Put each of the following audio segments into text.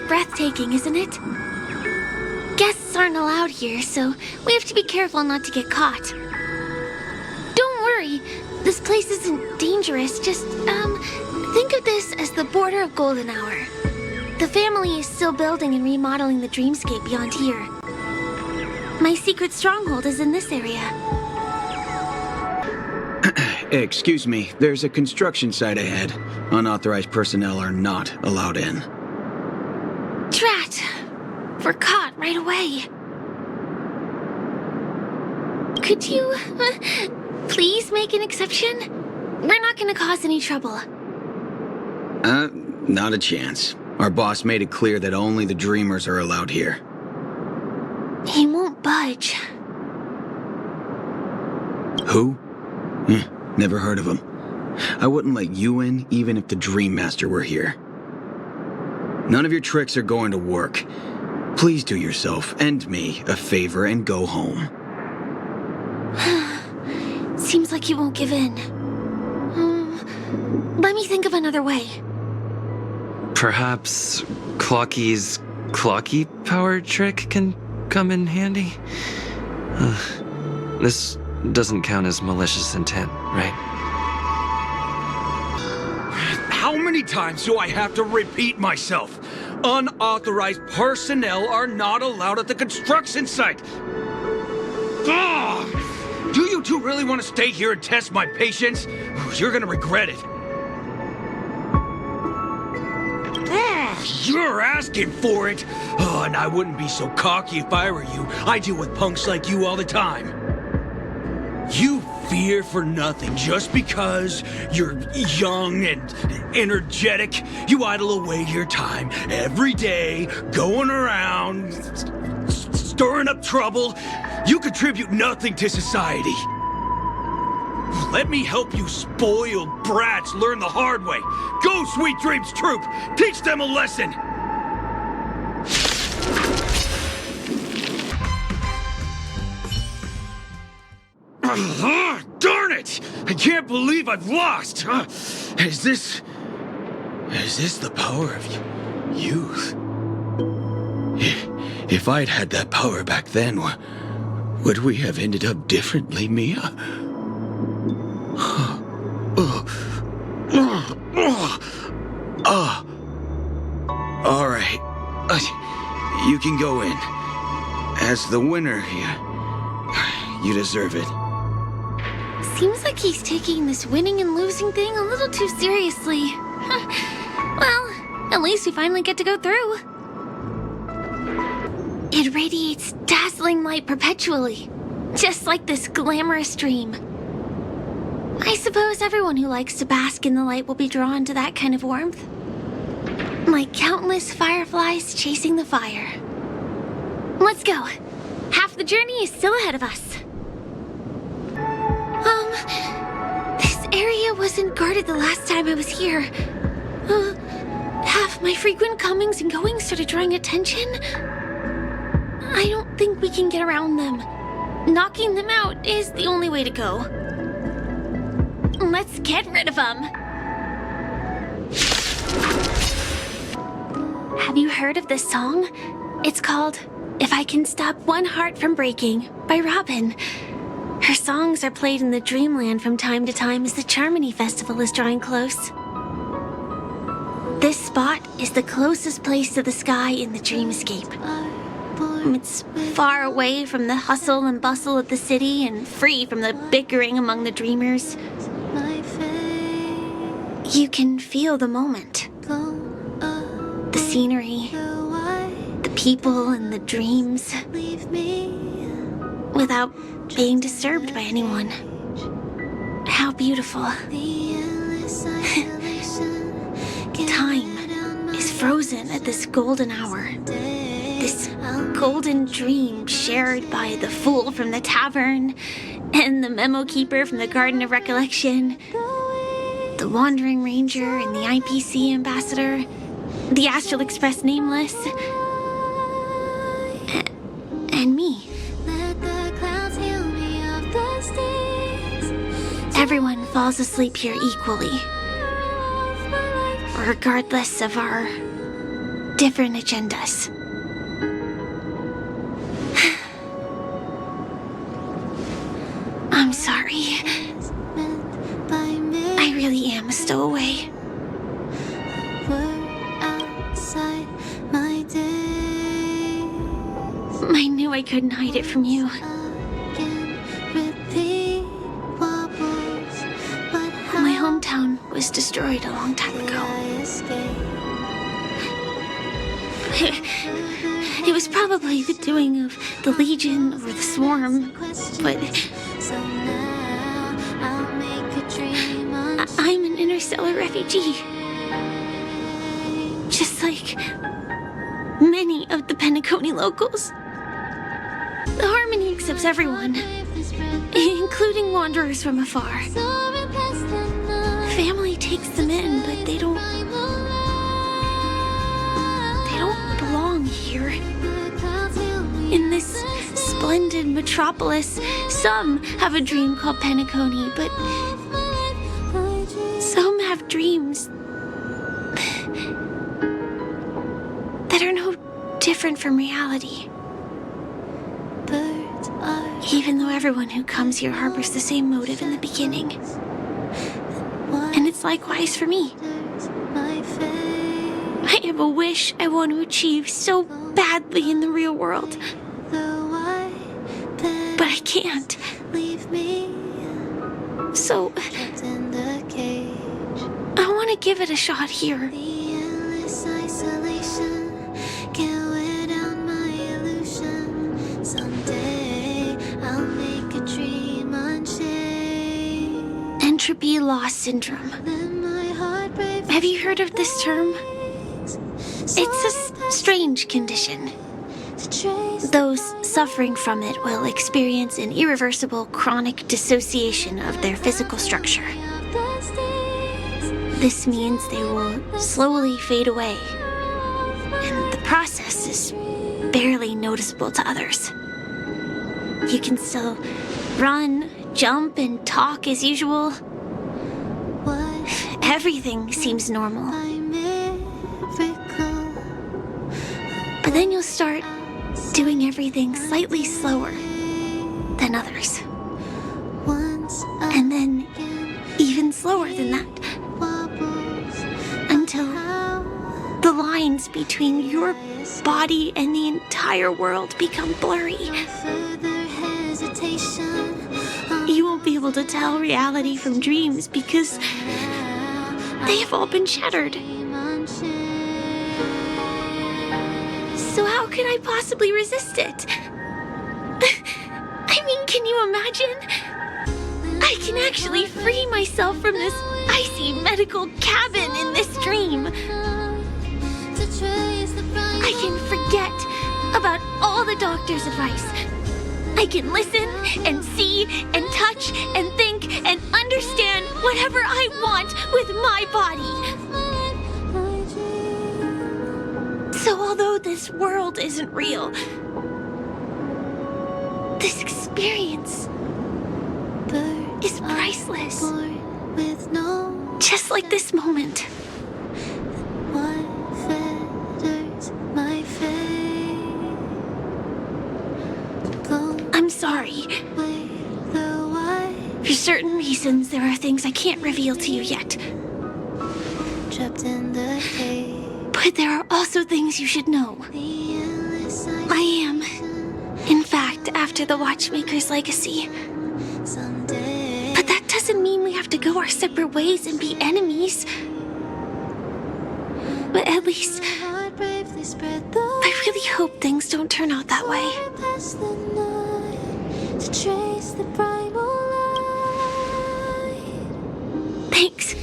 breathtaking, isn't it? Guests aren't allowed here, so we have to be careful not to get caught. Don't worry, this place isn't dangerous. Just, think of this as the border of Golden Hour. The family is still building and remodeling the dreamscape beyond here. My secret stronghold is in this area. Excuse me, there's a construction site ahead. Unauthorized personnel are not allowed in. Drat! We're caught right away. Could you, please make an exception? We're not gonna cause any trouble. Not a chance. Our boss made it clear that only the dreamers are allowed here. He won't budge. Who? Never heard of him. I wouldn't let you in even if the Dream Master were here. None of your tricks are going to work. Please do yourself and me a favor and go home. Seems like he won't give in. Let me think of another way. Perhaps Clocky's Clocky power trick can come in handy? This doesn't count as malicious intent, right? How many times do I have to repeat myself? Unauthorized personnel are not allowed at the construction site. Ugh! Do you two really want to stay here and test my patience? You're gonna regret it. You're asking for it. Oh, and I wouldn't be so cocky if I were you. I deal with punks like you all the time. You fear for nothing just because you're young and energetic. You idle away your time every day, going around, stirring up trouble. You contribute nothing to society. Let me help you spoiled brats learn the hard way. Go, Sweet Dreams Troop! Teach them a lesson! Darn it! I can't believe I've lost! Is this the power of youth? If I'd had that power back then, would we have ended up differently, Mia? All right. You can go in. As the winner, you deserve it. Seems like he's taking this winning and losing thing a little too seriously. Well, at least we finally get to go through. It radiates dazzling light perpetually, just like this glamorous dream. I suppose everyone who likes to bask in the light will be drawn to that kind of warmth. Like countless fireflies chasing the fire. Let's go. Half the journey is still ahead of us. This area wasn't guarded the last time I was here. Have my frequent comings and goings started drawing attention? I don't think we can get around them. Knocking them out is the only way to go. Let's get rid of them. Have you heard of this song? It's called If I Can Stop One Heart From Breaking by Robin. Her songs are played in the Dreamland from time to time as the Charmony Festival is drawing close. This spot is the closest place to the sky in the dreamscape. It's far away from the hustle and bustle of the city and free from the bickering among the dreamers. You can feel the moment. The scenery, the people and the dreams, without being disturbed by anyone. How beautiful. Time is frozen at this golden hour. This golden dream shared by the fool from the tavern and the memo keeper from the Garden of Recollection, the Wandering Ranger and the IPC ambassador, the Astral Express Nameless, and me. Everyone falls asleep here equally, regardless of our different agendas. I'm sorry. I really am a stowaway. I knew I couldn't hide it from you. My hometown was destroyed a long time ago. It was probably the doing of the Legion or the Swarm, but I'm an interstellar refugee. Just like many of the Penacony locals. The Harmony accepts everyone, including wanderers from afar. Family takes them in, but they don't belong here. In this splendid metropolis, some have a dream called Penacony, but some have dreams that are no different from reality. Even though everyone who comes here harbors the same motive in the beginning. And it's likewise for me. I have a wish I want to achieve so badly in the real world. But I can't. So I want to give it a shot here. Entropy loss syndrome. Have you heard of this term? It's a strange condition. Those suffering from it will experience an irreversible chronic dissociation of their physical structure. This means they will slowly fade away, and the process is barely noticeable to others. You can still run, jump, and talk as usual. Everything seems normal. But then you'll start doing everything slightly slower than others. And then even slower than that. Until the lines between your body and the entire world become blurry. You won't be able to tell reality from dreams because they have all been shattered. So how can I possibly resist it? I mean, can you imagine? I can actually free myself from this icy medical cabin in this dream. I can forget about all the doctor's advice. I can listen and see and touch and think and understand whatever I want with my body. So although this world isn't real, this experience is priceless. Just like this moment. I'm sorry. For certain reasons, there are things I can't reveal to you yet. But there are also things you should know. I am, in fact, after the Watchmaker's legacy. But that doesn't mean we have to go our separate ways and be enemies. But at least, I really hope things don't turn out that way. Thanks.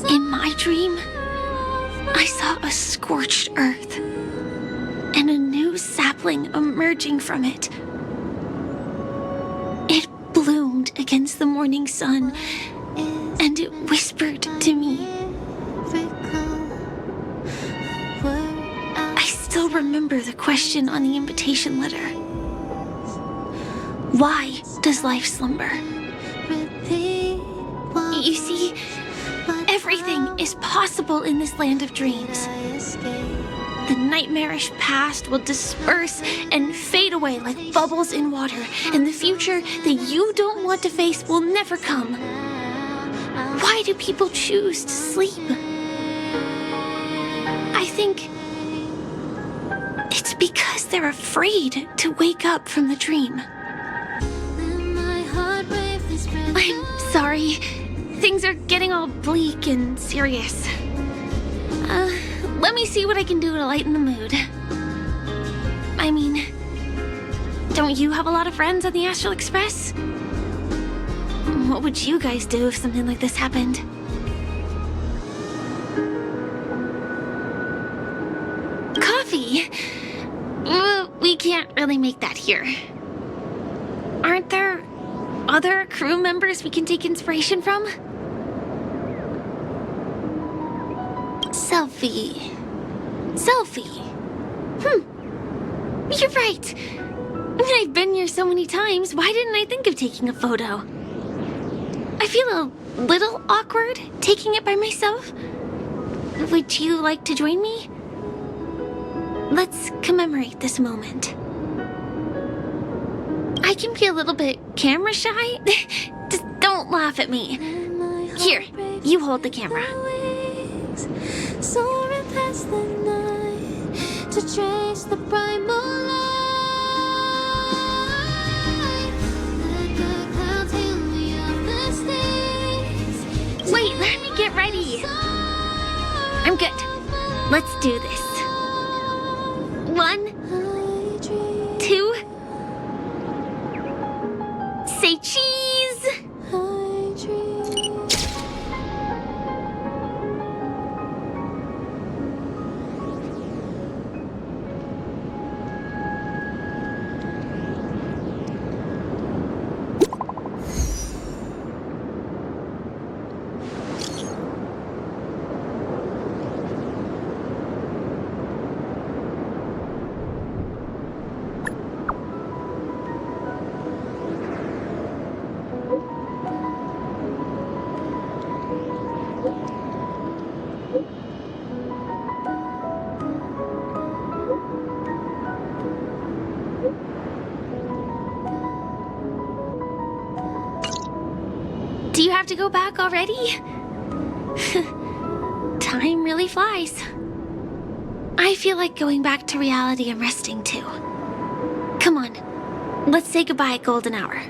In my dream, I saw a scorched earth and a new sapling emerging from it. It bloomed against the morning sun, and it whispered to me. I still remember the question on the invitation letter. Why does life slumber? You see, Everything is possible in this land of dreams. The nightmarish past will disperse and fade away like bubbles in water, and the future that you don't want to face will never come. Why do people choose to sleep? I think it's because they're afraid to wake up from the dream. I'm sorry. Things are getting all bleak and serious. Let me see what I can do to lighten the mood. I mean, don't you have a lot of friends on the Astral Express? What would you guys do if something like this happened? Coffee? We can't really make that here. Aren't there other crew members we can take inspiration from? Selfie. You're right. I've been here so many times. Why didn't I think of taking a photo? I feel a little awkward taking it by myself. Would you like to join me? Let's commemorate this moment. I can be a little bit camera shy. Just don't laugh at me. Here, you hold the camera. Soaring past the night to trace the primal light. Let the clouds heal me of the stains. Wait, let me get ready. I'm good. Let's do this. 1, 2. Say cheese. Do you have to go back already? Time really flies. I feel like going back to reality and resting too. Come on, let's say goodbye at golden hour.